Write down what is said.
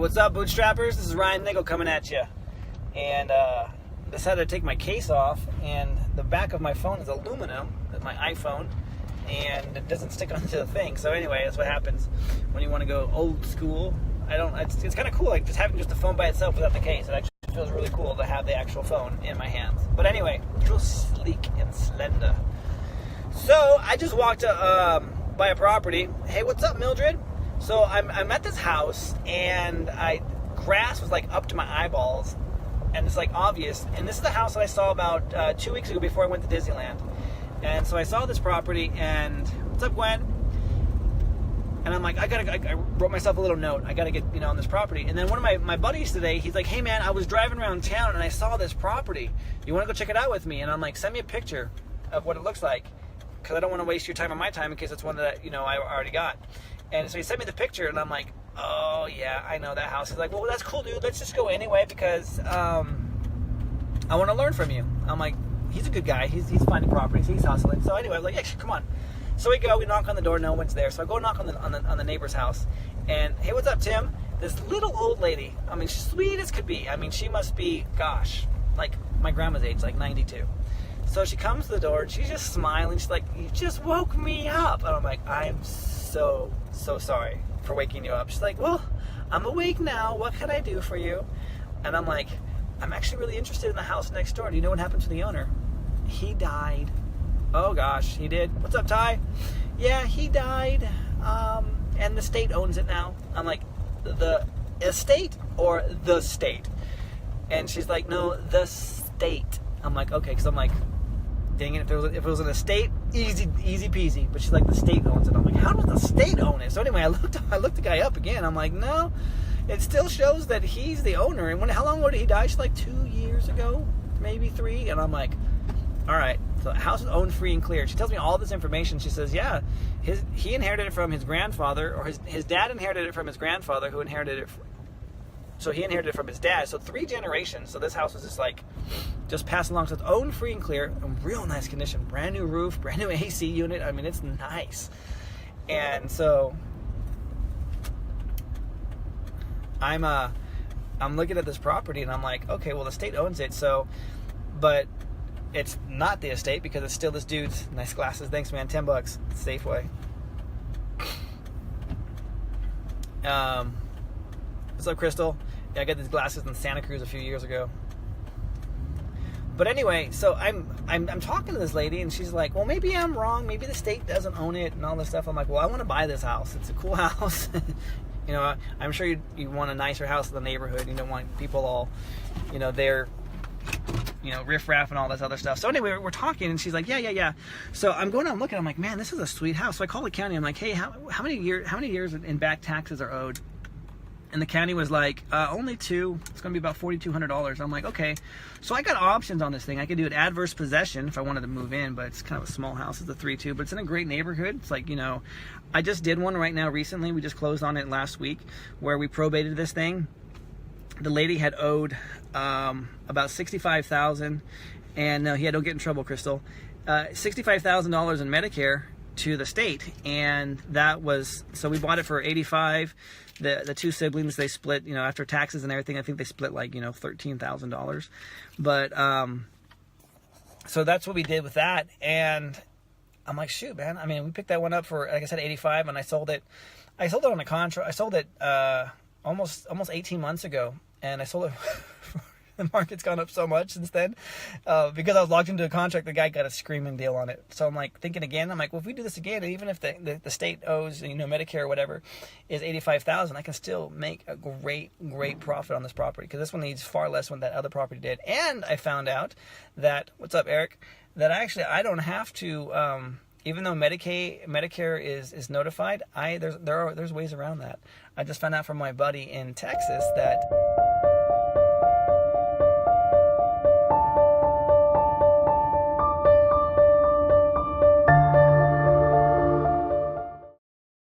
what's up, Bootstrappers? This is Ryan Niggle coming at you. And decided to take my case off, and the back of my phone is aluminum, my iPhone, and it doesn't stick onto the thing. So anyway, that's what happens when you want to go old school. It's kind of cool, like just having just the phone by itself without the case. It actually feels really cool to have the actual phone in my hands. But anyway, real sleek and slender. So I just walked by a property. Hey, what's up, Mildred? So I'm at this house, and grass was like up to my eyeballs, and it's like obvious. And this is the house that I saw about 2 weeks ago before I went to Disneyland. And so I saw this property, and what's up, Gwen? And I'm like, I wrote myself a little note. I gotta get on this property. And then one of my buddies today, he's like, hey man, I was driving around town and I saw this property. You want to go check it out with me? And I'm like, send me a picture of what it looks like, because I don't want to waste your time or my time in case it's one that I already got. And so he sent me the picture, and I'm like, oh yeah, I know that house. He's like, well, that's cool, dude. Let's just go anyway, because I want to learn from you. I'm like, he's a good guy. He's finding properties. He's hustling. So anyway, I was like, yeah, come on. So we knock on the door. No one's there. So I go knock on the neighbor's house, and hey, what's up, Tim? This little old lady. I mean, she's sweet as could be. I mean, she must be, gosh, like my grandma's age, like 92. So she comes to the door, and she's just smiling. She's like, you just woke me up. And I'm like, I'm so sorry for waking you up. She's like, well, I'm awake now. What can I do for you? And I'm like, I'm actually really interested in the house next door. Do you know what happened to the owner? He died. Oh gosh, he did. What's up, Ty? Yeah, he died. And the state owns it now. I'm like, the estate or the state? And she's like, no, the state. I'm like, okay, because I'm like, dang it, if it was an estate, easy peasy. But she's like, the state owns it. I'm like, how does the state own it? So anyway, I looked the guy up again. I'm like, no, it still shows that he's the owner. And how long ago did he die? She's like 2 years ago, maybe 3. And I'm like, all right, so the house is owned free and clear. She tells me all this information. She says, yeah, he inherited it from his grandfather, or his dad inherited it from his grandfather, who inherited it. So he inherited it from his dad. So 3 generations. So this house was just passed along. So it's owned free and clear, in real nice condition. Brand new roof, brand new AC unit. I mean, it's nice. And so I'm looking at this property, and I'm like, okay, well, the state owns it. So, but it's not the estate, because it's still this dude's. Nice glasses. Thanks, man. $10. Safeway. What's up, Crystal? Yeah, I got these glasses in Santa Cruz a few years ago. But anyway, so I'm talking to this lady, and she's like, well, maybe I'm wrong. Maybe the state doesn't own it and all this stuff. I'm like, well, I want to buy this house. It's a cool house. I'm sure you want a nicer house in the neighborhood. You don't want people all, they're, riffraff and all this other stuff. So anyway, we're talking, and she's like, yeah. So I'm going out and looking. I'm like, man, this is a sweet house. So I call the county. I'm like, hey, how many years in back taxes are owed? And the county was like, only 2. It's going to be about $4,200. I'm like, okay. So I got options on this thing. I could do an adverse possession if I wanted to move in, but it's kind of a small house. It's a 3-2, but it's in a great neighborhood. It's like, I just did one right now recently. We just closed on it last week, where we probated this thing. The lady had owed about $65,000, and no, don't get in trouble, Crystal. $65,000 in Medicare to the state, and that was, so we bought it for $85,000. The 2 siblings, they split, after taxes and everything, I think they split like, $13,000. But so that's what we did with that. And I'm like, shoot, man. I mean, we picked that one up for, like I said, $85,000, and I sold it on a contract. I sold it almost 18 months ago, and I sold it. The market's gone up so much since then, because I was locked into a contract. The guy got a screaming deal on it. So I'm like thinking again. I'm like, well, if we do this again, even if the state owes Medicare or whatever is $85,000, I can still make a great profit on this property, because this one needs far less than that other property did. And I found out that, what's up, Eric? That actually I don't have to. Even though Medicare is notified, there's ways around that. I just found out from my buddy in Texas that